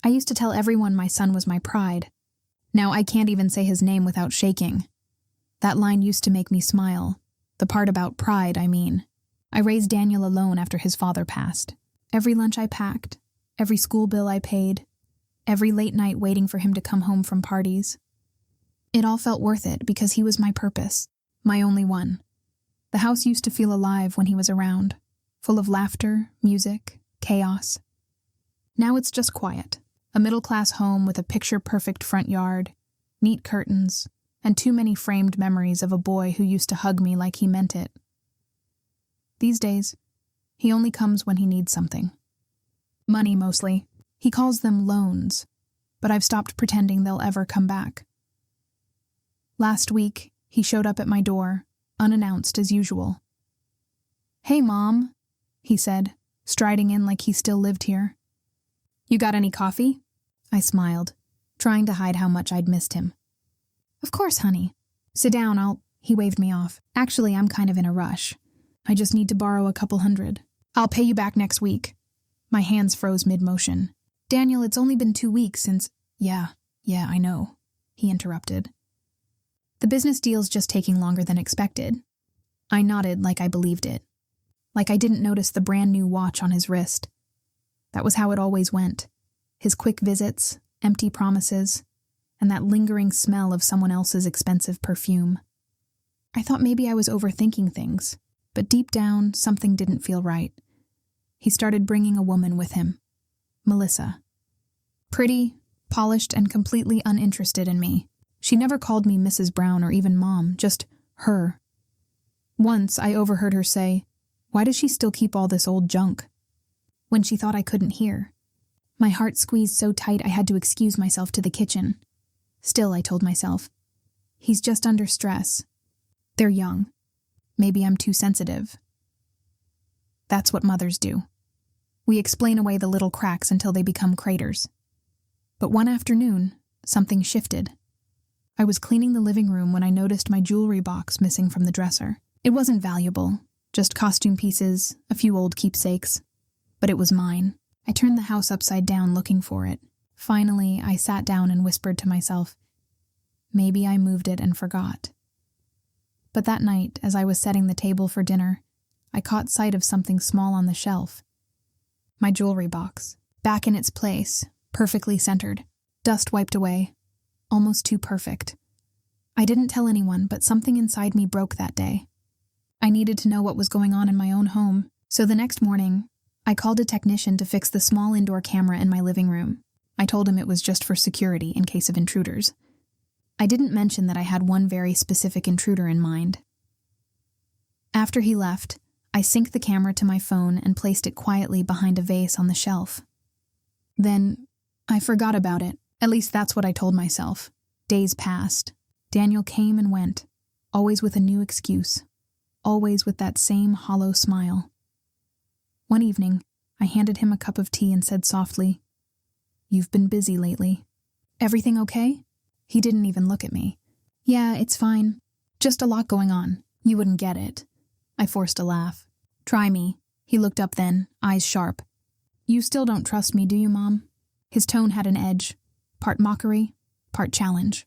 I used to tell everyone my son was my pride. Now I can't even say his name without shaking. That line used to make me smile. The part about pride, I mean. I raised Daniel alone after his father passed. Every lunch I packed, every school bill I paid, every late night waiting for him to come home from parties. It all felt worth it because he was my purpose, my only one. The house used to feel alive when he was around, full of laughter, music, chaos. Now it's just quiet, a middle-class home with a picture-perfect front yard, neat curtains, and too many framed memories of a boy who used to hug me like he meant it. These days, he only comes when he needs something. Money, mostly. He calls them loans, but I've stopped pretending they'll ever come back. Last week, he showed up at my door, unannounced as usual. "Hey, Mom," he said, striding in like he still lived here. "You got any coffee?" I smiled, trying to hide how much I'd missed him. "Of course, honey. Sit down, He waved me off. "Actually, I'm kind of in a rush. I just need to borrow a couple $100. I'll pay you back next week." My hands froze mid-motion. "Daniel, it's only been 2 weeks since—" Yeah, I know," he interrupted. "The business deal's just taking longer than expected." I nodded like I believed it. Like I didn't notice the brand new watch on his wrist. That was how it always went. His quick visits, empty promises, and that lingering smell of someone else's expensive perfume. I thought maybe I was overthinking things, but deep down, something didn't feel right. He started bringing a woman with him. Melissa. Pretty, polished, and completely uninterested in me. She never called me Mrs. Brown or even Mom, just her. Once I overheard her say, "Why does she still keep all this old junk?" when she thought I couldn't hear. My heart squeezed so tight I had to excuse myself to the kitchen. Still, I told myself, he's just under stress. They're young. Maybe I'm too sensitive. That's what mothers do. We explain away the little cracks until they become craters. But one afternoon, something shifted. I was cleaning the living room when I noticed my jewelry box missing from the dresser. It wasn't valuable, just costume pieces, a few old keepsakes. But it was mine. I turned the house upside down looking for it. Finally, I sat down and whispered to myself, maybe I moved it and forgot. But that night, as I was setting the table for dinner, I caught sight of something small on the shelf. My jewelry box, back in its place, perfectly centered, dust wiped away, almost too perfect. I didn't tell anyone, but something inside me broke that day. I needed to know what was going on in my own home, so the next morning, I called a technician to fix the small indoor camera in my living room. I told him it was just for security in case of intruders. I didn't mention that I had one very specific intruder in mind. After he left, I synced the camera to my phone and placed it quietly behind a vase on the shelf. Then, I forgot about it. At least that's what I told myself. Days passed. Daniel came and went, always with a new excuse, always with that same hollow smile. One evening, I handed him a cup of tea and said softly, "You've been busy lately. Everything okay?" He didn't even look at me. "Yeah, it's fine. Just a lot going on. You wouldn't get it." I forced a laugh. "Try me." He looked up then, eyes sharp. "You still don't trust me, do you, Mom?" His tone had an edge, part mockery, part challenge.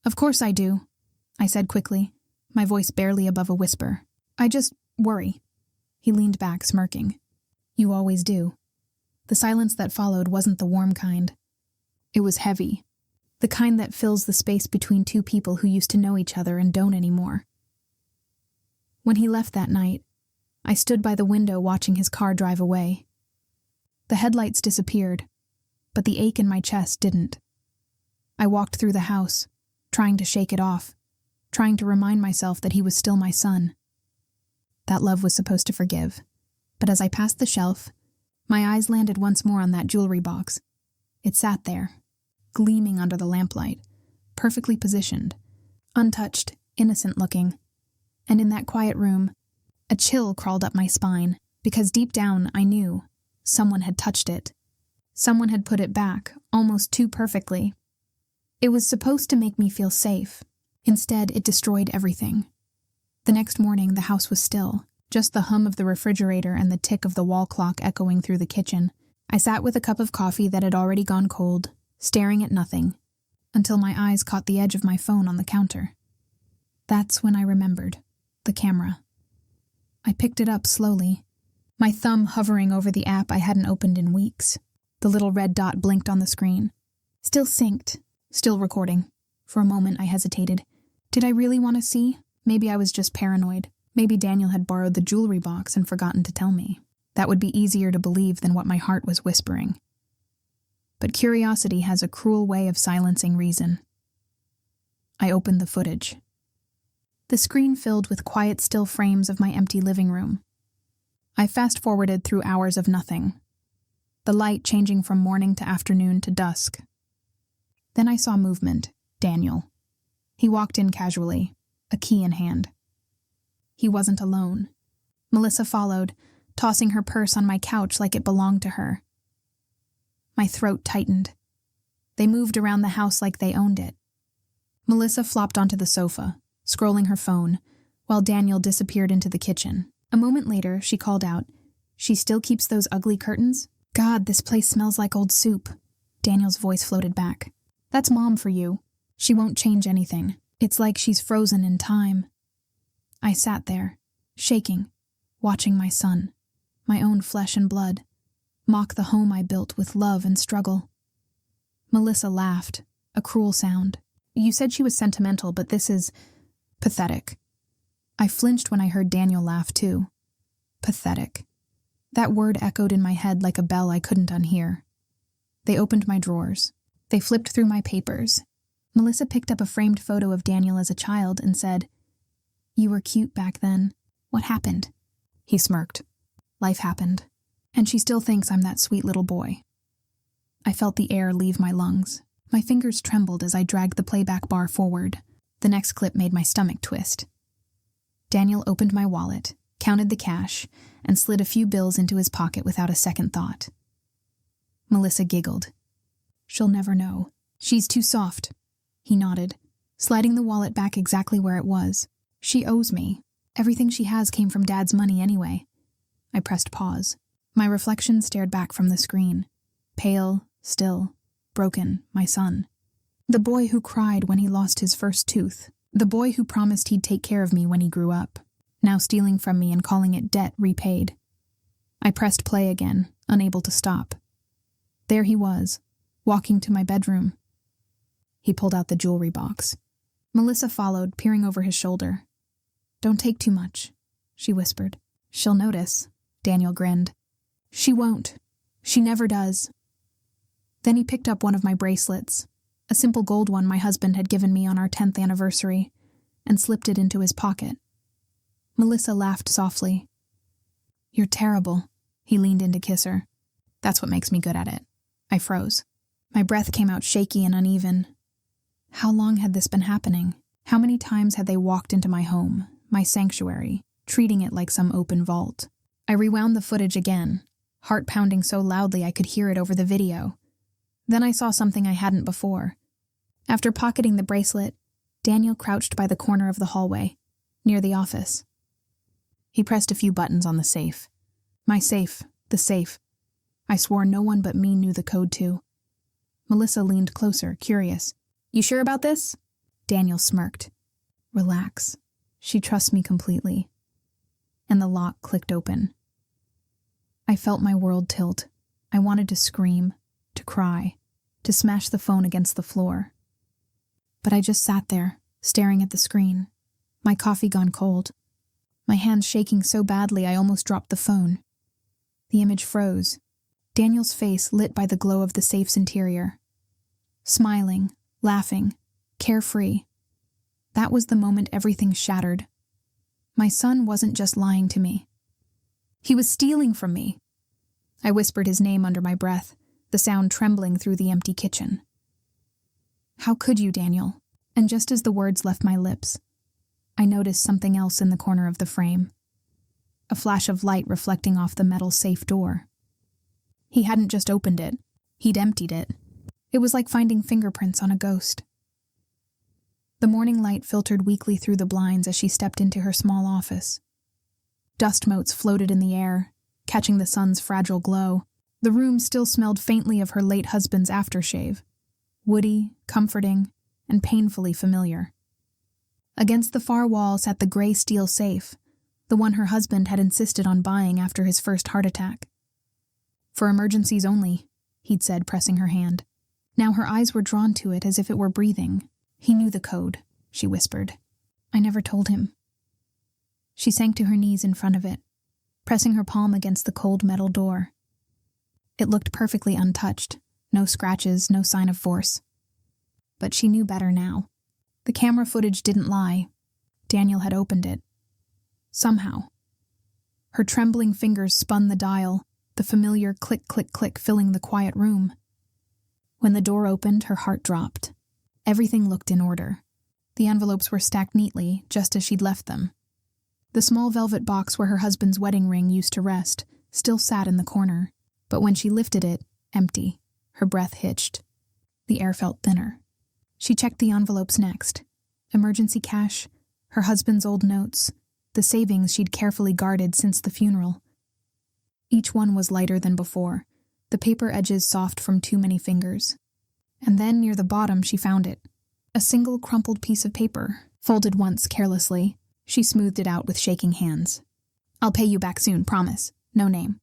"Of course I do," I said quickly, my voice barely above a whisper. "I just worry." He leaned back, smirking. "You always do." The silence that followed wasn't the warm kind. It was heavy. The kind that fills the space between two people who used to know each other and don't anymore. When he left that night, I stood by the window watching his car drive away. The headlights disappeared, but the ache in my chest didn't. I walked through the house, trying to shake it off, trying to remind myself that he was still my son. That love was supposed to forgive, but as I passed the shelf, my eyes landed once more on that jewelry box. It sat there, gleaming under the lamplight, perfectly positioned, untouched, innocent-looking. And in that quiet room, a chill crawled up my spine, because deep down I knew someone had touched it. Someone had put it back, almost too perfectly. It was supposed to make me feel safe. Instead, it destroyed everything. The next morning, the house was still, just the hum of the refrigerator and the tick of the wall clock echoing through the kitchen. I sat with a cup of coffee that had already gone cold, staring at nothing, until my eyes caught the edge of my phone on the counter. That's when I remembered. The camera. I picked it up slowly, my thumb hovering over the app I hadn't opened in weeks. The little red dot blinked on the screen. Still synced. Still recording. For a moment I hesitated. Did I really want to see? Maybe I was just paranoid. Maybe Daniel had borrowed the jewelry box and forgotten to tell me. That would be easier to believe than what my heart was whispering. But curiosity has a cruel way of silencing reason. I opened the footage. The screen filled with quiet still frames of my empty living room. I fast-forwarded through hours of nothing, the light changing from morning to afternoon to dusk. Then I saw movement. Daniel. He walked in casually, a key in hand. He wasn't alone. Melissa followed, tossing her purse on my couch like it belonged to her. My throat tightened. They moved around the house like they owned it. Melissa flopped onto the sofa, scrolling her phone, while Daniel disappeared into the kitchen. A moment later, she called out, "She still keeps those ugly curtains? God, this place smells like old soup." Daniel's voice floated back. "That's Mom for you. She won't change anything. It's like she's frozen in time." I sat there, shaking, watching my son, my own flesh and blood, mock the home I built with love and struggle. Melissa laughed, a cruel sound. "You said she was sentimental, but this is pathetic." I flinched when I heard Daniel laugh too. Pathetic. That word echoed in my head like a bell I couldn't unhear. They opened my drawers. They flipped through my papers. Melissa picked up a framed photo of Daniel as a child and said, "You were cute back then. What happened?" He smirked. "Life happened. And she still thinks I'm that sweet little boy." I felt the air leave my lungs. My fingers trembled as I dragged the playback bar forward. The next clip made my stomach twist. Daniel opened my wallet, counted the cash, and slid a few bills into his pocket without a second thought. Melissa giggled. "She'll never know. She's too soft." He nodded, sliding the wallet back exactly where it was. "She owes me. Everything she has came from Dad's money anyway." I pressed pause. My reflection stared back from the screen. Pale, still, broken, my son. The boy who cried when he lost his first tooth. The boy who promised he'd take care of me when he grew up. Now stealing from me and calling it debt repaid. I pressed play again, unable to stop. There he was, walking to my bedroom. He pulled out the jewelry box. Melissa followed, peering over his shoulder. "Don't take too much," she whispered. "She'll notice." Daniel grinned. "She won't. She never does." Then he picked up one of my bracelets, a simple gold one my husband had given me on our 10th anniversary, and slipped it into his pocket. Melissa laughed softly. "You're terrible." He leaned in to kiss her. "That's what makes me good at it." I froze. My breath came out shaky and uneven. How long had this been happening? How many times had they walked into my home, my sanctuary, treating it like some open vault? I rewound the footage again, heart pounding so loudly I could hear it over the video. Then I saw something I hadn't before. After pocketing the bracelet, Daniel crouched by the corner of the hallway, near the office. He pressed a few buttons on the safe. My safe, the safe. I swore no one but me knew the code to. Melissa leaned closer, curious. "You sure about this?" Daniel smirked. "Relax. She trusts me completely." And the lock clicked open. I felt my world tilt. I wanted to scream, to cry, to smash the phone against the floor. But I just sat there, staring at the screen, my coffee gone cold, my hands shaking so badly I almost dropped the phone. The image froze, Daniel's face lit by the glow of the safe's interior. Smiling, laughing, carefree. That was the moment everything shattered. My son wasn't just lying to me. He was stealing from me. I whispered his name under my breath, the sound trembling through the empty kitchen. "How could you, Daniel?" And just as the words left my lips, I noticed something else in the corner of the frame. A flash of light reflecting off the metal safe door. He hadn't just opened it. He'd emptied it. It was like finding fingerprints on a ghost. The morning light filtered weakly through the blinds as she stepped into her small office. Dust motes floated in the air, catching the sun's fragile glow. The room still smelled faintly of her late husband's aftershave, woody, comforting, and painfully familiar. Against the far wall sat the gray steel safe, the one her husband had insisted on buying after his first heart attack. "For emergencies only," he'd said, pressing her hand. Now her eyes were drawn to it as if it were breathing. "He knew the code," she whispered. "I never told him." She sank to her knees in front of it, pressing her palm against the cold metal door. It looked perfectly untouched, no scratches, no sign of force. But she knew better now. The camera footage didn't lie. Daniel had opened it. Somehow. Her trembling fingers spun the dial, the familiar click-click-click filling the quiet room. When the door opened, her heart dropped. Everything looked in order. The envelopes were stacked neatly, just as she'd left them. The small velvet box where her husband's wedding ring used to rest still sat in the corner, but when she lifted it, empty. Her breath hitched. The air felt thinner. She checked the envelopes next. Emergency cash, her husband's old notes, the savings she'd carefully guarded since the funeral. Each one was lighter than before, the paper edges soft from too many fingers. And then near the bottom she found it. A single crumpled piece of paper, folded once carelessly. She smoothed it out with shaking hands. "I'll pay you back soon, promise. No name.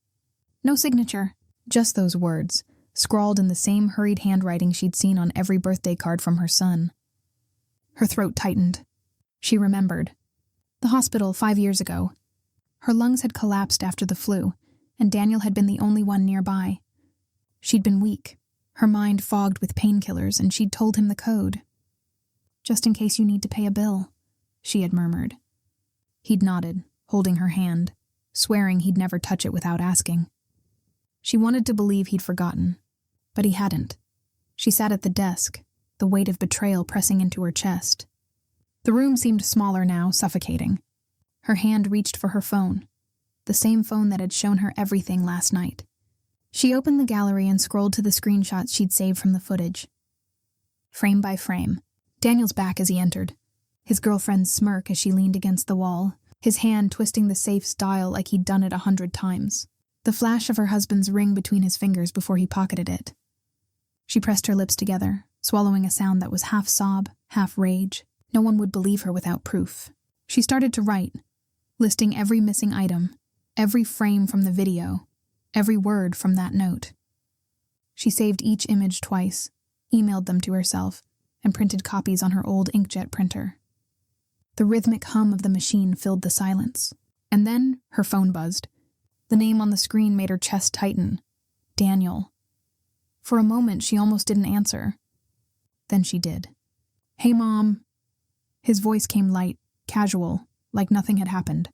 No signature." Just those words, scrawled in the same hurried handwriting she'd seen on every birthday card from her son. Her throat tightened. She remembered. The hospital 5 years ago. Her lungs had collapsed after the flu, and Daniel had been the only one nearby. She'd been weak, her mind fogged with painkillers, and she'd told him the code. "Just in case you need to pay a bill," she had murmured. He'd nodded, holding her hand, swearing he'd never touch it without asking. She wanted to believe he'd forgotten, but he hadn't. She sat at the desk, the weight of betrayal pressing into her chest. The room seemed smaller now, suffocating. Her hand reached for her phone, the same phone that had shown her everything last night. She opened the gallery and scrolled to the screenshots she'd saved from the footage. Frame by frame, Daniel's back as he entered, his girlfriend's smirk as she leaned against the wall, his hand twisting the safe's dial like he'd done it 100 times, the flash of her husband's ring between his fingers before he pocketed it. She pressed her lips together, swallowing a sound that was half sob, half rage. No one would believe her without proof. She started to write, listing every missing item, every frame from the video, every word from that note. She saved each image twice, emailed them to herself, and printed copies on her old inkjet printer. The rhythmic hum of the machine filled the silence. And then her phone buzzed. The name on the screen made her chest tighten. Daniel. For a moment, she almost didn't answer. Then she did. "Hey, Mom." His voice came light, casual, like nothing had happened.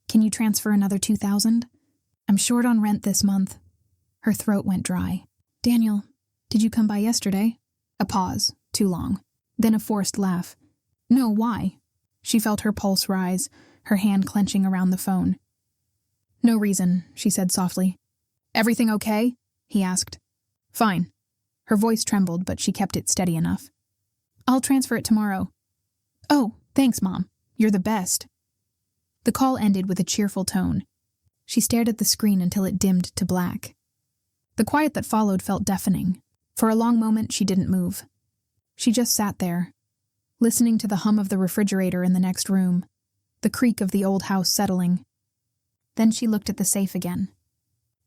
"Can you transfer another $2,000? I'm short on rent this month." Her throat went dry. "Daniel, did you come by yesterday?" A pause, too long. Then a forced laugh. "No, why?" She felt her pulse rise, her hand clenching around the phone. "No reason," she said softly. "Everything okay?" he asked. "Fine." Her voice trembled, but she kept it steady enough. "I'll transfer it tomorrow." "Oh, thanks, Mom. You're the best." The call ended with a cheerful tone. She stared at the screen until it dimmed to black. The quiet that followed felt deafening. For a long moment, she didn't move. She just sat there, listening to the hum of the refrigerator in the next room, the creak of the old house settling. Then she looked at the safe again.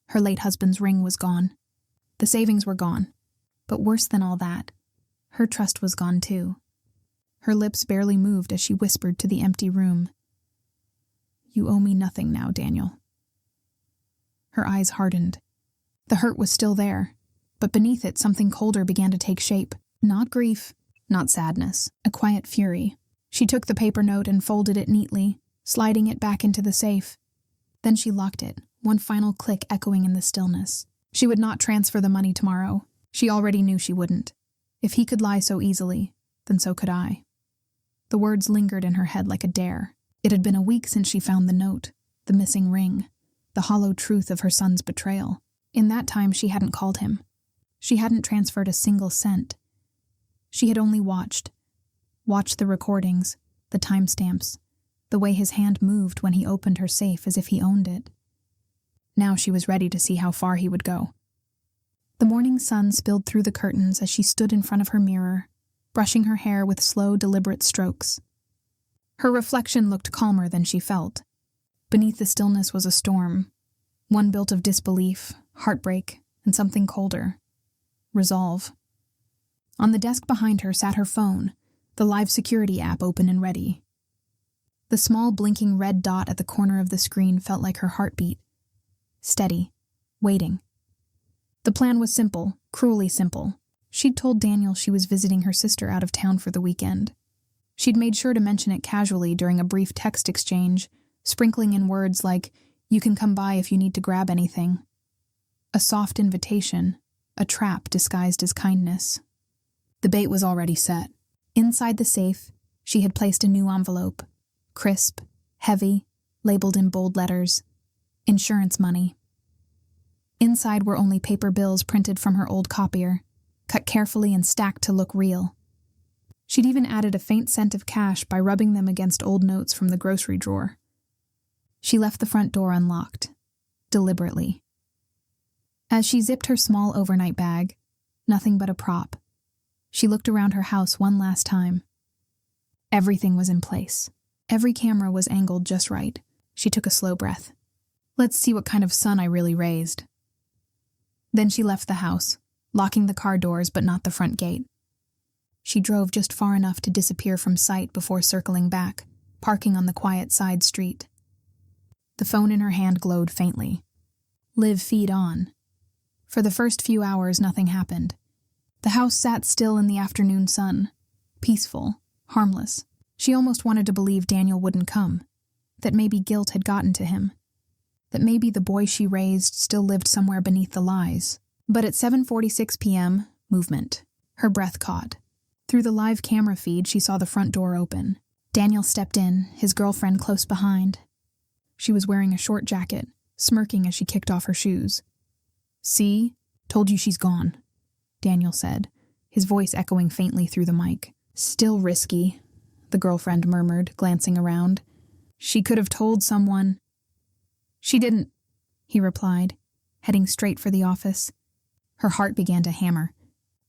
Her late husband's ring was gone. The savings were gone. But worse than all that, her trust was gone too. Her lips barely moved as she whispered to the empty room. "You owe me nothing now, Daniel." Her eyes hardened. The hurt was still there, but beneath it something colder began to take shape. Not grief, not sadness, a quiet fury. She took the paper note and folded it neatly, sliding it back into the safe. Then she locked it, one final click echoing in the stillness. She would not transfer the money tomorrow. She already knew she wouldn't. If he could lie so easily, then so could I. The words lingered in her head like a dare. It had been a week since she found the note, the missing ring, the hollow truth of her son's betrayal. In that time, she hadn't called him. She hadn't transferred a single cent. She had only watched the recordings, the timestamps, the way his hand moved when he opened her safe as if he owned it. Now she was ready to see how far he would go. The morning sun spilled through the curtains as she stood in front of her mirror, brushing her hair with slow, deliberate strokes. Her reflection looked calmer than she felt. Beneath the stillness was a storm, one built of disbelief, heartbreak, and something colder. Resolve. On the desk behind her sat her phone, the live security app open and ready. The small blinking red dot at the corner of the screen felt like her heartbeat. Steady, waiting. The plan was simple, cruelly simple. She'd told Daniel she was visiting her sister out of town for the weekend. She'd made sure to mention it casually during a brief text exchange, sprinkling in words like, "You can come by if you need to grab anything." A soft invitation, a trap disguised as kindness. The bait was already set. Inside the safe, she had placed a new envelope. Crisp, heavy, labeled in bold letters. Insurance money. Inside were only paper bills printed from her old copier, cut carefully and stacked to look real. She'd even added a faint scent of cash by rubbing them against old notes from the grocery drawer. She left the front door unlocked, deliberately. As she zipped her small overnight bag, nothing but a prop, she looked around her house one last time. Everything was in place. Every camera was angled just right. She took a slow breath. Let's see what kind of son I really raised. Then she left the house, locking the car doors but not the front gate. She drove just far enough to disappear from sight before circling back, parking on the quiet side street. The phone in her hand glowed faintly. Live feed on. For the first few hours, nothing happened. The house sat still in the afternoon sun, peaceful, harmless. She almost wanted to believe Daniel wouldn't come, that maybe guilt had gotten to him, that maybe the boy she raised still lived somewhere beneath the lies. But at 7:46 p.m., movement. Her breath caught. Through the live camera feed, she saw the front door open. Daniel stepped in, his girlfriend close behind. She was wearing a short jacket, smirking as she kicked off her shoes. "See? Told you she's gone," Daniel said, his voice echoing faintly through the mic. "Still risky," the girlfriend murmured, glancing around. "She could have told someone." "She didn't," he replied, heading straight for the office. Her heart began to hammer.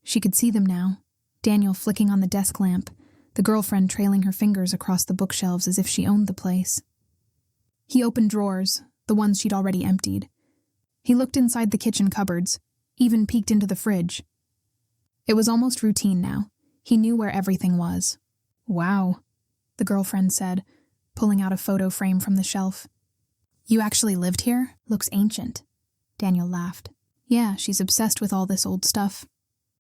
She could see them now, Daniel flicking on the desk lamp, the girlfriend trailing her fingers across the bookshelves as if she owned the place. He opened drawers, the ones she'd already emptied. He looked inside the kitchen cupboards, even peeked into the fridge. It was almost routine now. He knew where everything was. "Wow," the girlfriend said, pulling out a photo frame from the shelf. "You actually lived here? Looks ancient." Daniel laughed. "Yeah, she's obsessed with all this old stuff.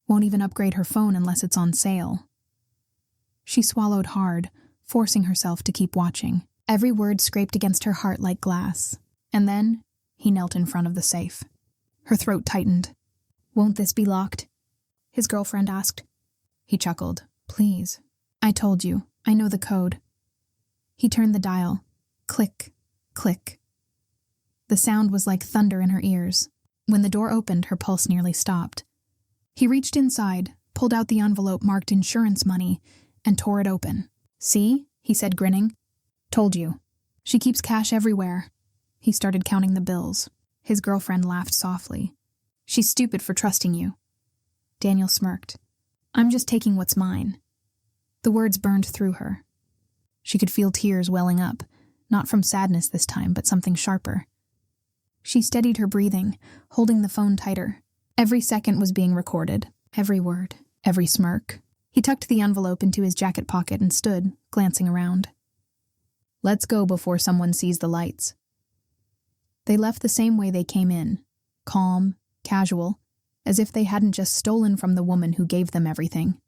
Won't even upgrade her phone unless it's on sale." She swallowed hard, forcing herself to keep watching. Every word scraped against her heart like glass. And then, he knelt in front of the safe. Her throat tightened. "Won't this be locked?" his girlfriend asked. He chuckled. "Please. I told you. I know the code." He turned the dial. Click, click. The sound was like thunder in her ears. When the door opened, her pulse nearly stopped. He reached inside, pulled out the envelope marked insurance money, and tore it open. "See?" he said, grinning. "Told you. She keeps cash everywhere." He started counting the bills. His girlfriend laughed softly. "She's stupid for trusting you." Daniel smirked. "I'm just taking what's mine." The words burned through her. She could feel tears welling up, not from sadness this time, but something sharper. She steadied her breathing, holding the phone tighter. Every second was being recorded, every word, every smirk. He tucked the envelope into his jacket pocket and stood, glancing around. "Let's go before someone sees the lights." They left the same way they came in, calm, casual, as if they hadn't just stolen from the woman who gave them everything.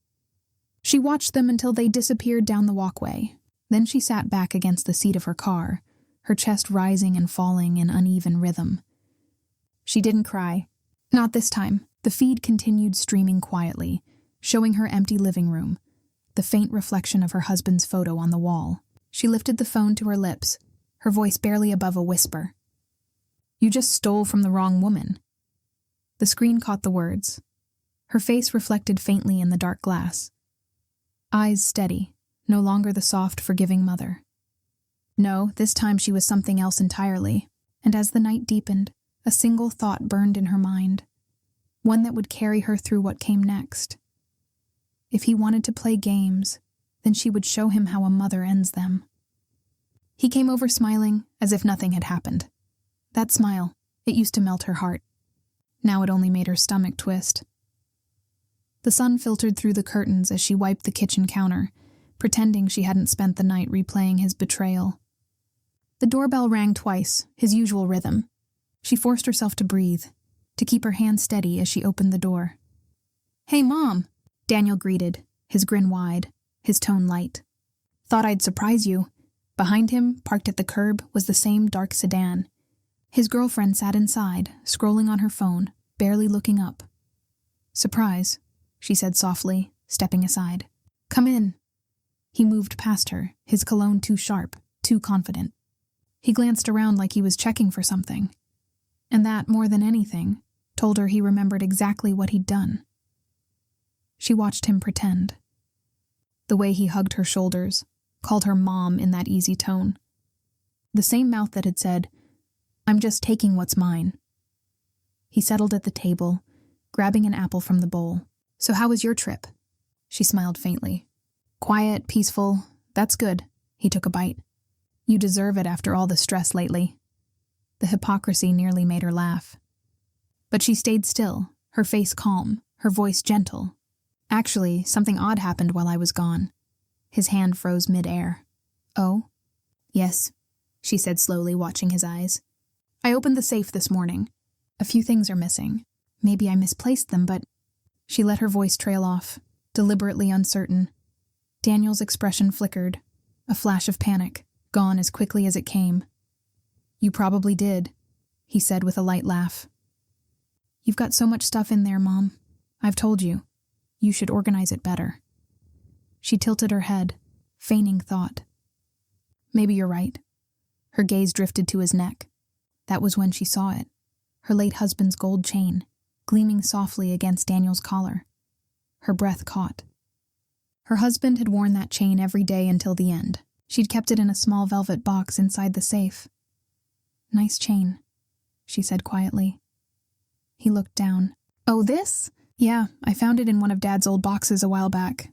She watched them until they disappeared down the walkway. Then she sat back against the seat of her car, her chest rising and falling in uneven rhythm. She didn't cry. Not this time. The feed continued streaming quietly, showing her empty living room, the faint reflection of her husband's photo on the wall. She lifted the phone to her lips, her voice barely above a whisper. "You just stole from the wrong woman." The screen caught the words. Her face reflected faintly in the dark glass. Eyes steady, no longer the soft, forgiving mother. No, this time she was something else entirely, and as the night deepened, A single thought burned in her mind, one that would carry her through what came next. If he wanted to play games, then she would show him how a mother ends them. He came over smiling, as if nothing had happened. That smile, it used to melt her heart. Now it only made her stomach twist. The sun filtered through the curtains as she wiped the kitchen counter, pretending she hadn't spent the night replaying his betrayal. The doorbell rang twice, his usual rhythm. She forced herself to breathe, to keep her hand steady as she opened the door. "Hey, Mom," Daniel greeted, his grin wide, his tone light. "Thought I'd surprise you." Behind him, parked at the curb, was the same dark sedan. His girlfriend sat inside, scrolling on her phone, barely looking up. "Surprise," she said softly, stepping aside. "Come in." He moved past her, his cologne too sharp, too confident. He glanced around like he was checking for something. And that, more than anything, told her he remembered exactly what he'd done. She watched him pretend. The way he hugged her shoulders, called her Mom in that easy tone. The same mouth that had said, "I'm just taking what's mine." He settled at the table, grabbing an apple from the bowl. "So how was your trip?" She smiled faintly. "Quiet, peaceful, that's good." He took a bite. "You deserve it after all the stress lately." The hypocrisy nearly made her laugh. But she stayed still, her face calm, her voice gentle. "Actually, something odd happened while I was gone." His hand froze mid-air. "Oh?" "Yes," she said slowly, watching his eyes. "I opened the safe this morning. A few things are missing. Maybe I misplaced them, but—" She let her voice trail off, deliberately uncertain. Daniel's expression flickered, a flash of panic, gone as quickly as it came. "You probably did," he said with a light laugh. "You've got so much stuff in there, Mom. I've told you. You should organize it better." She tilted her head, feigning thought. "Maybe you're right." Her gaze drifted to his neck. That was when she saw it, her late husband's gold chain, gleaming softly against Daniel's collar. Her breath caught. Her husband had worn that chain every day until the end. She'd kept it in a small velvet box inside the safe. "Nice chain," she said quietly. He looked down. "Oh, this? Yeah, I found it in one of Dad's old boxes a while back."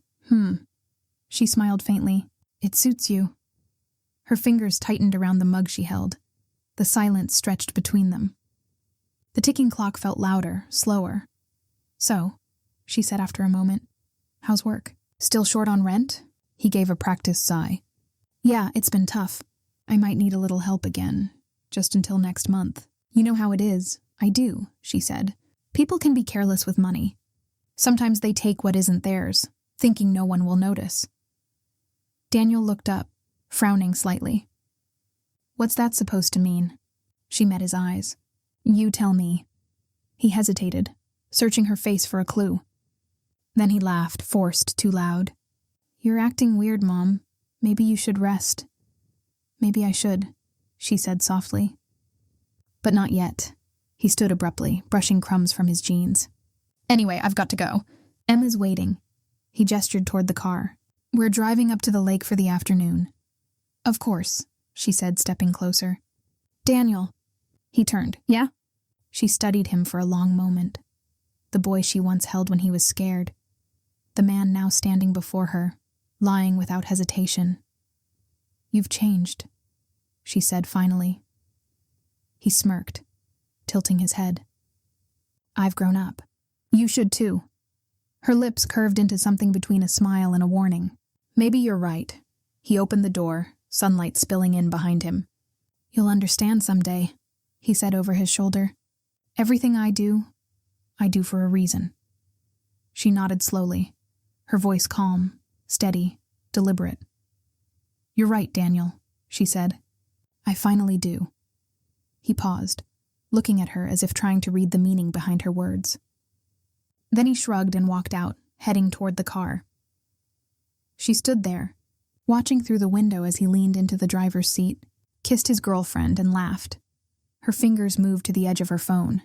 She smiled faintly. "It suits you." Her fingers tightened around the mug she held. The silence stretched between them. The ticking clock felt louder, slower. "So," she said after a moment, "how's work? Still short on rent?" He gave a practiced sigh. "Yeah, it's been tough. I might need a little help again, just until next month." "You know how it is." "I do," she said. "People can be careless with money. Sometimes they take what isn't theirs, thinking no one will notice." Daniel looked up, frowning slightly. "What's that supposed to mean?" She met his eyes. "You tell me." He hesitated, searching her face for a clue. Then he laughed, forced, too loud. "You're acting weird, Mom. Maybe you should rest." "Maybe I should," she said softly. "But not yet." He stood abruptly, brushing crumbs from his jeans. "Anyway, I've got to go. Emma's waiting." He gestured toward the car. "We're driving up to the lake for the afternoon." "Of course," she said, stepping closer. "Daniel." He turned. "Yeah?" She studied him for a long moment. The boy she once held when he was scared. The man now standing before her, lying without hesitation. "You've changed," she said finally. He smirked, tilting his head. "I've grown up. You should too." Her lips curved into something between a smile and a warning. "Maybe you're right." He opened the door, sunlight spilling in behind him. "You'll understand someday," he said over his shoulder. "Everything I do for a reason." She nodded slowly, her voice calm, steady, deliberate. "You're right, Daniel," she said. "I finally do." He paused, looking at her as if trying to read the meaning behind her words. Then he shrugged and walked out, heading toward the car. She stood there, watching through the window as he leaned into the driver's seat, kissed his girlfriend, and laughed. Her fingers moved to the edge of her phone.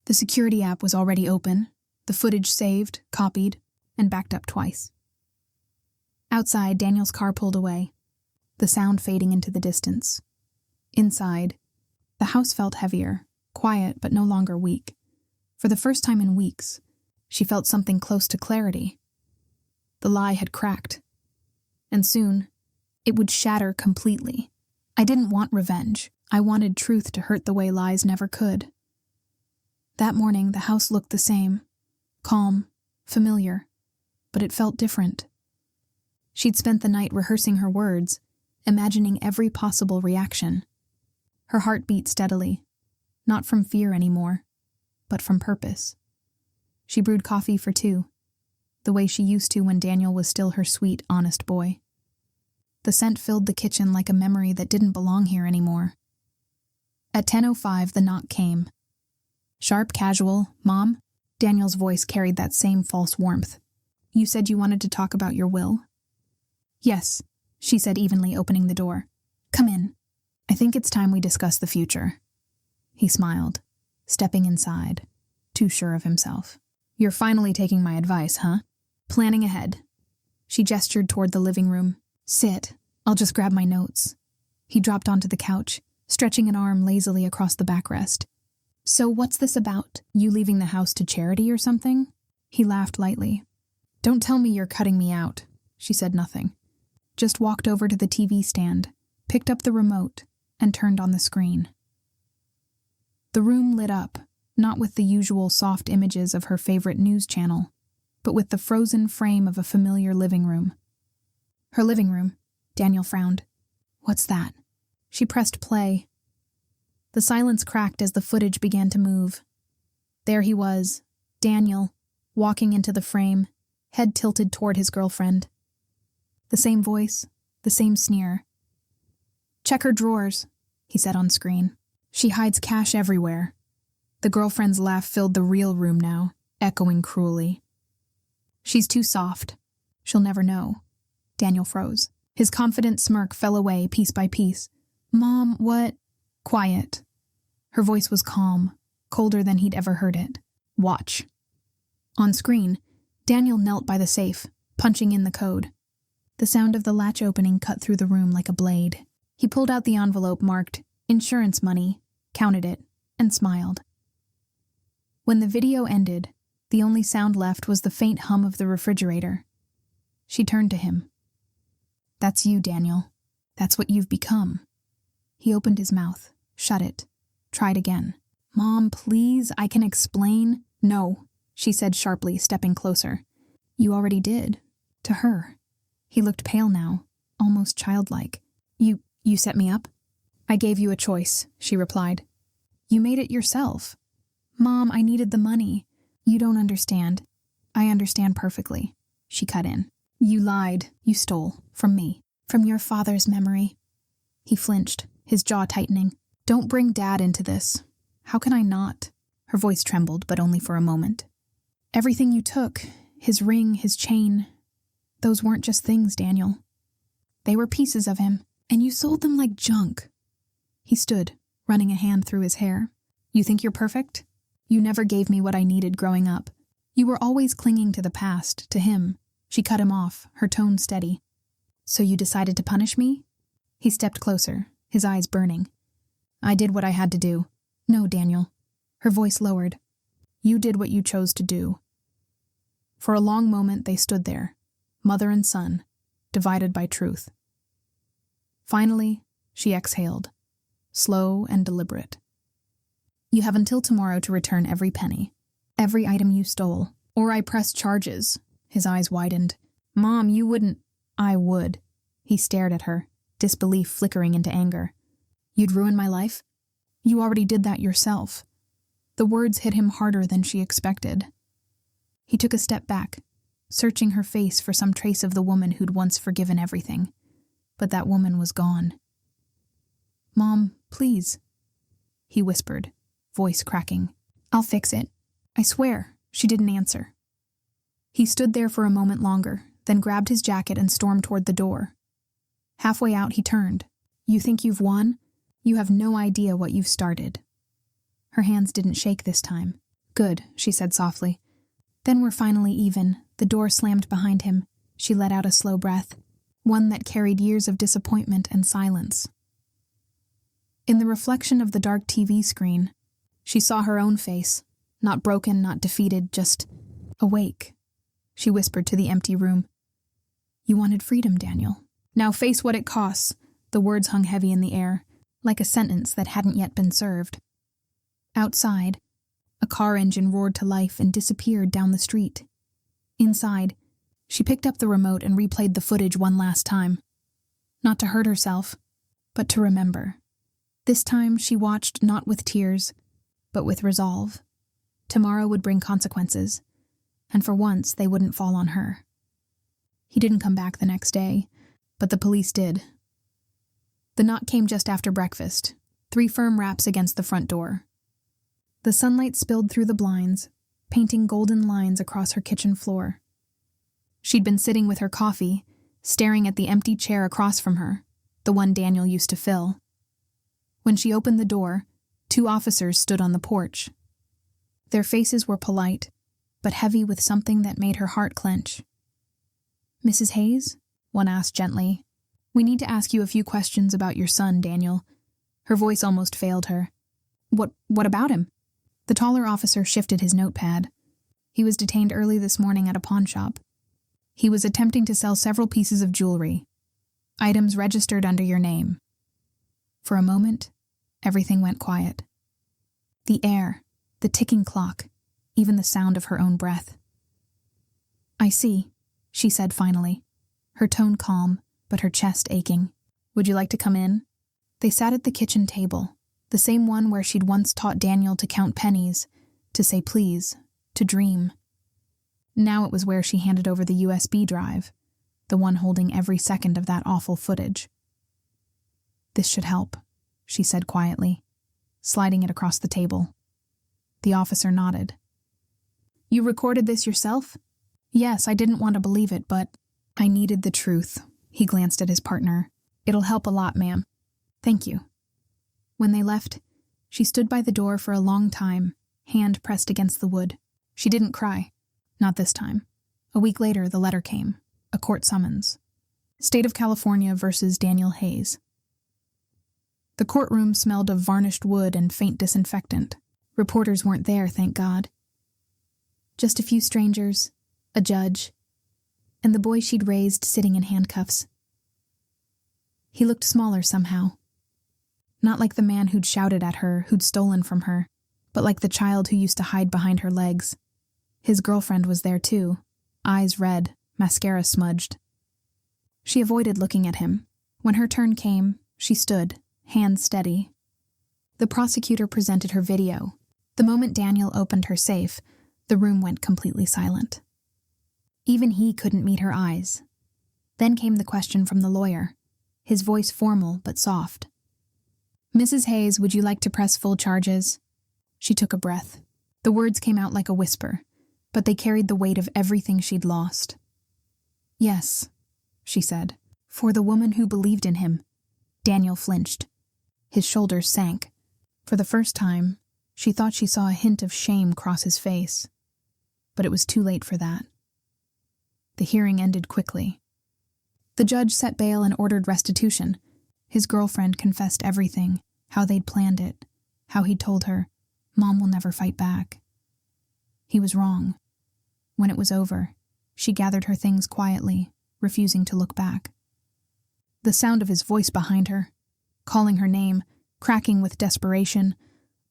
The security app was already open, the footage saved, copied, and backed up twice. Outside, Daniel's car pulled away, the sound fading into the distance. Inside, the house felt heavier, quiet but no longer weak. For the first time in weeks, she felt something close to clarity. The lie had cracked. And soon, it would shatter completely. I didn't want revenge. I wanted truth to hurt the way lies never could. That morning, the house looked the same. Calm, familiar, but it felt different. She'd spent the night rehearsing her words, imagining every possible reaction. Her heart beat steadily, not from fear anymore, but from purpose. She brewed coffee for two, the way she used to when Daniel was still her sweet, honest boy. The scent filled the kitchen like a memory that didn't belong here anymore. At 10:05, the knock came. Sharp, casual, "Mom?" Daniel's voice carried that same false warmth. "You said you wanted to talk about your will?" "Yes," she said evenly, opening the door. "Come in. I think it's time we discuss the future." He smiled, stepping inside, too sure of himself. "You're finally taking my advice, huh? Planning ahead." She gestured toward the living room. "Sit. I'll just grab my notes." He dropped onto the couch, stretching an arm lazily across the backrest. "So what's this about? You leaving the house to charity or something?" He laughed lightly. "Don't tell me you're cutting me out." She said nothing. Just walked over to the TV stand, picked up the remote, and turned on the screen. The room lit up, not with the usual soft images of her favorite news channel, but with the frozen frame of a familiar living room. Her living room, Daniel frowned. "What's that?" She pressed play. The silence cracked as the footage began to move. There he was, Daniel, walking into the frame, head tilted toward his girlfriend. The same voice, the same sneer. "Check her drawers," he said on screen. "She hides cash everywhere." The girlfriend's laugh filled the real room now, echoing cruelly. "She's too soft. She'll never know." Daniel froze. His confident smirk fell away piece by piece. "Mom, what?" "Quiet." Her voice was calm, colder than he'd ever heard it. "Watch." On screen, Daniel knelt by the safe, punching in the code. The sound of the latch opening cut through the room like a blade. He pulled out the envelope marked "insurance money," counted it, and smiled. When the video ended, the only sound left was the faint hum of the refrigerator. She turned to him. "That's you, Daniel. That's what you've become." He opened his mouth, shut it, tried again. "Mom, please, I can explain." "No," she said sharply, stepping closer. "You already did. To her." He looked pale now, almost childlike. You set me up?" "I gave you a choice," she replied. "You made it yourself." "Mom, I needed the money." "You don't understand." "I understand perfectly," she cut in. "You lied. You stole. From me. From your father's memory." He flinched, his jaw tightening. "Don't bring Dad into this." "How can I not?" Her voice trembled, but only for a moment. "Everything you took, his ring, his chain, those weren't just things, Daniel. They were pieces of him, and you sold them like junk." He stood, running a hand through his hair. "You think you're perfect? You never gave me what I needed growing up. You were always clinging to the past, to him." She cut him off, her tone steady. "So you decided to punish me?" He stepped closer, his eyes burning. "I did what I had to do." "No, Daniel." Her voice lowered. "You did what you chose to do." For a long moment they stood there, mother and son, divided by truth. Finally, she exhaled, slow and deliberate. "You have until tomorrow to return every penny, every item you stole, or I press charges." His eyes widened. "Mom, you wouldn't." "I would." He stared at her, disbelief flickering into anger. "You'd ruin my life?" "You already did that yourself." The words hit him harder than she expected. He took a step back, searching her face for some trace of the woman who'd once forgiven everything. But that woman was gone. "Mom, please," he whispered, voice cracking. "I'll fix it. I swear." She didn't answer. He stood there for a moment longer, then grabbed his jacket and stormed toward the door. Halfway out, he turned. "You think you've won? You have no idea what you've started." Her hands didn't shake this time. "Good," she said softly. "Then we're finally even." The door slammed behind him. She let out a slow breath, one that carried years of disappointment and silence. In the reflection of the dark TV screen, She saw her own face, not broken, not defeated, just awake. She whispered to the empty room. You wanted freedom, Daniel. Now face what it costs. The words hung heavy in the air, like a sentence that hadn't yet been served. Outside, a car engine roared to life and disappeared down the street. Inside, she picked up the remote and replayed the footage one last time. Not to hurt herself, but to remember. This time she watched not with tears, but with resolve. Tomorrow would bring consequences, and for once they wouldn't fall on her. He didn't come back the next day, but the police did. The knock came just after breakfast, 3 firm raps against the front door. The sunlight spilled through the blinds, painting golden lines across her kitchen floor. She'd been sitting with her coffee, staring at the empty chair across from her, the one Daniel used to fill. When she opened the door, 2 officers stood on the porch. Their faces were polite, but heavy with something that made her heart clench. Mrs. Hayes? One asked gently. We need to ask you a few questions about your son, Daniel. Her voice almost failed her. What about him? The taller officer shifted his notepad. He was detained early this morning at a pawn shop. He was attempting to sell several pieces of jewelry, items registered under your name. For a moment, everything went quiet. The air, the ticking clock, even the sound of her own breath. I see, she said finally, her tone calm, but her chest aching. Would you like to come in? They sat at the kitchen table, the same one where she'd once taught Daniel to count pennies, to say please, to dream. Now it was where she handed over the USB drive, the one holding every second of that awful footage. This should help, she said quietly, sliding it across the table. The officer nodded. You recorded this yourself? Yes, I didn't want to believe it, but I needed the truth. He glanced at his partner. It'll help a lot, ma'am. Thank you. When they left, she stood by the door for a long time, hand pressed against the wood. She didn't cry. Not this time. A week later, the letter came. A court summons. State of California versus Daniel Hayes. The courtroom smelled of varnished wood and faint disinfectant. Reporters weren't there, thank God. Just a few strangers, a judge, and the boy she'd raised sitting in handcuffs. He looked smaller somehow. Not like the man who'd shouted at her, who'd stolen from her, but like the child who used to hide behind her legs. His girlfriend was there too, eyes red, mascara smudged. She avoided looking at him. When her turn came, she stood, hands steady. The prosecutor presented her video. The moment Daniel opened her safe, the room went completely silent. Even he couldn't meet her eyes. Then came the question from the lawyer, his voice formal but soft. Mrs. Hayes, would you like to press full charges? She took a breath. The words came out like a whisper, but they carried the weight of everything she'd lost. Yes, she said, for the woman who believed in him. Daniel flinched. His shoulders sank. For the first time, she thought she saw a hint of shame cross his face. But it was too late for that. The hearing ended quickly. The judge set bail and ordered restitution. His girlfriend confessed everything, how they'd planned it, how he'd told her, Mom will never fight back. He was wrong. When it was over, she gathered her things quietly, refusing to look back. The sound of his voice behind her, calling her name, cracking with desperation,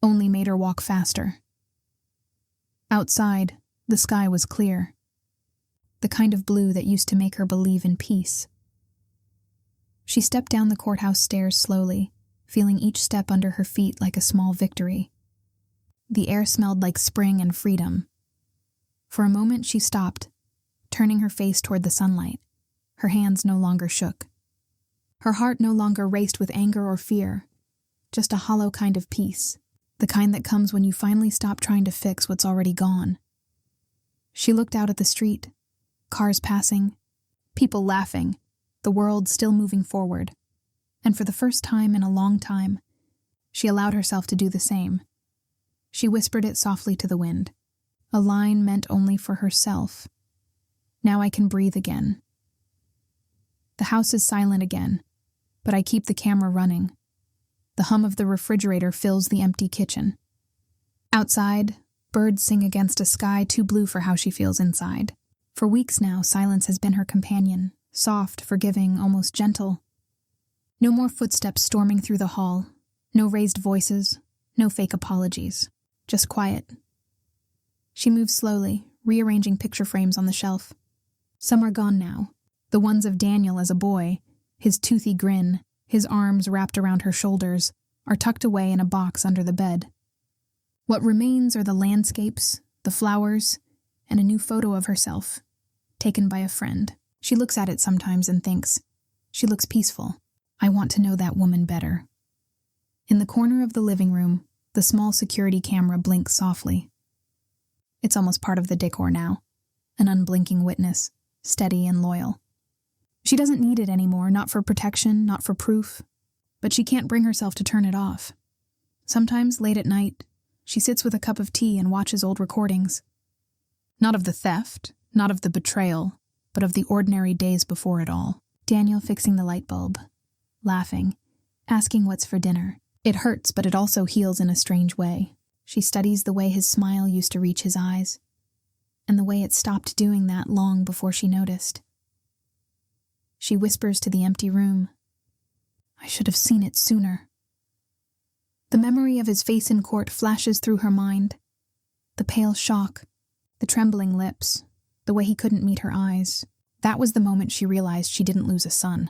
only made her walk faster. Outside, the sky was clear, the kind of blue that used to make her believe in peace. She stepped down the courthouse stairs slowly, feeling each step under her feet like a small victory. The air smelled like spring and freedom. For a moment she stopped, turning her face toward the sunlight. Her hands no longer shook. Her heart no longer raced with anger or fear, just a hollow kind of peace, the kind that comes when you finally stop trying to fix what's already gone. She looked out at the street, cars passing, people laughing, the world still moving forward, and for the first time in a long time, she allowed herself to do the same. She whispered it softly to the wind, a line meant only for herself. Now I can breathe again. The house is silent again, but I keep the camera running. The hum of the refrigerator fills the empty kitchen. Outside, birds sing against a sky too blue for how she feels inside. For weeks now, silence has been her companion, soft, forgiving, almost gentle. No more footsteps storming through the hall, no raised voices, no fake apologies, just quiet. She moves slowly, rearranging picture frames on the shelf. Some are gone now, the ones of Daniel as a boy, his toothy grin, his arms wrapped around her shoulders, are tucked away in a box under the bed. What remains are the landscapes, the flowers, and a new photo of herself, taken by a friend. She looks at it sometimes and thinks, she looks peaceful. I want to know that woman better. In the corner of the living room, the small security camera blinks softly. It's almost part of the decor now, an unblinking witness, steady and loyal. She doesn't need it anymore, not for protection, not for proof, but she can't bring herself to turn it off. Sometimes, late at night, she sits with a cup of tea and watches old recordings. Not of the theft, not of the betrayal, but of the ordinary days before it all. Daniel fixing the light bulb, laughing, asking what's for dinner. It hurts, but it also heals in a strange way. She studies the way his smile used to reach his eyes, and the way it stopped doing that long before she noticed. She whispers to the empty room, I should have seen it sooner. The memory of his face in court flashes through her mind. The pale shock, the trembling lips, the way he couldn't meet her eyes. That was the moment she realized she didn't lose a son.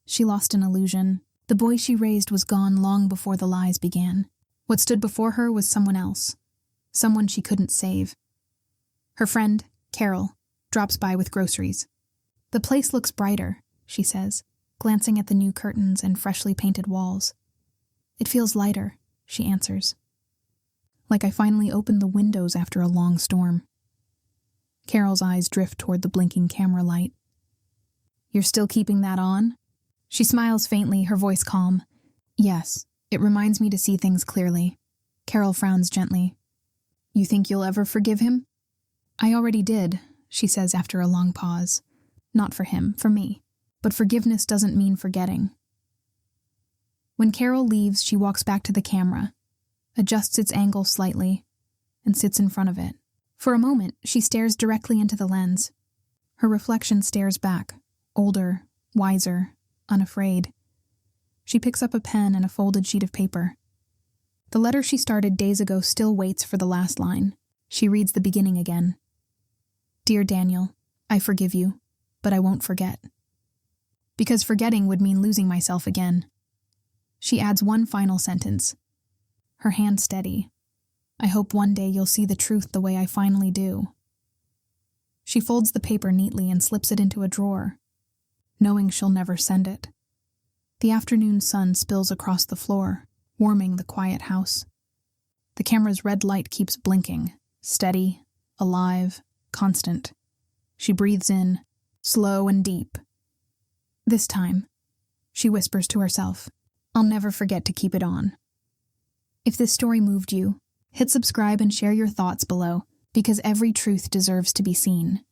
She lost an illusion. The boy she raised was gone long before the lies began. What stood before her was someone else, someone she couldn't save. Her friend, Carol, drops by with groceries. The place looks brighter, she says, glancing at the new curtains and freshly painted walls. It feels lighter, she answers. Like I finally opened the windows after a long storm. Carol's eyes drift toward the blinking camera light. You're still keeping that on? She smiles faintly, her voice calm. Yes, it reminds me to see things clearly. Carol frowns gently. You think you'll ever forgive him? I already did, she says after a long pause. Not for him, for me. But forgiveness doesn't mean forgetting. When Carol leaves, she walks back to the camera, adjusts its angle slightly, and sits in front of it. For a moment, she stares directly into the lens. Her reflection stares back, older, wiser, unafraid. She picks up a pen and a folded sheet of paper. The letter she started days ago still waits for the last line. She reads the beginning again. Dear Daniel, I forgive you, but I won't forget. Because forgetting would mean losing myself again. She adds one final sentence. Her hand steady. I hope one day you'll see the truth the way I finally do. She folds the paper neatly and slips it into a drawer, knowing she'll never send it. The afternoon sun spills across the floor, warming the quiet house. The camera's red light keeps blinking, steady, alive, constant. She breathes in, slow and deep. This time, she whispers to herself, I'll never forget to keep it on. If this story moved you, hit subscribe and share your thoughts below, because every truth deserves to be seen.